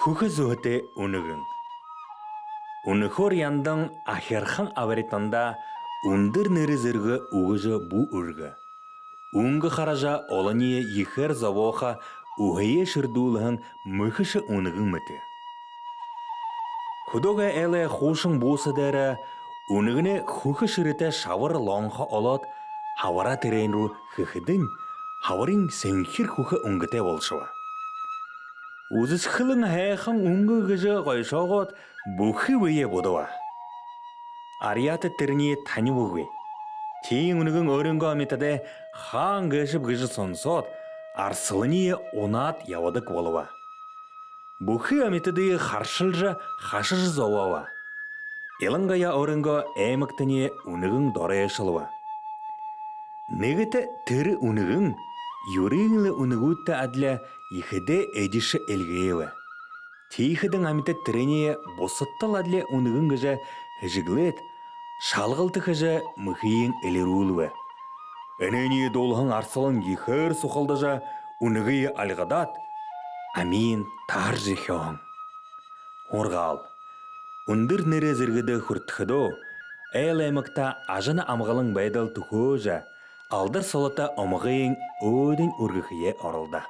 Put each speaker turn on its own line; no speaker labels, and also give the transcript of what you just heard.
Хүхэс өтө үнэгэн. Үнэхөр яндан ахярхан аваританда өндөр нэр зэрэг үгэж бу үргэ. Үнг хаража олони ихэр завоха үхэе ширдүүлхэн мөхөш үнэгэн мэт. Хөдөгэ эле хуушин буусадэр үнэгнэ хүхэшрэтэ шавар лонхо олоод хавара тэрэн рүү хэхэдэн хаварын сэнхэр хүхэ өнгөтэй болшоо. Үзэсгэлэн хайхан өнгө гэж гойшоогоод бүхий үе бодова. Ариат тэрний тань бүгүй. Тийм үнэгэн өөрөнгөө мэддэ хаан гэшв гэж сонсоод арсланы унаад явдаг болова. Бүхий мэддэ харшилж хашиж зовова. Илангая өөрөнгөө эмэгтэний үнэгэн дореешалва. Нэгт тэр үнэгэн юрийн л үнэгүүдтэй адил ихэдэ эдиш элгээв. Тийхэдэн амьтад тэрний бусаттал адил үнэгэн гэж хэжиглээд шалгалт гэж мөхийн элэрүүлв. Энэний дулхан арслан ихэр сухалдаж үнэгийг алгадаад амийн таарж ихэн. Хургаал өндөр нэрэ зэрэгдэ хүртэхдөө эйл эмэгта ажна амгалан байдал төхөөж алдар солота омгийн өөдөн үргэхээ оролда.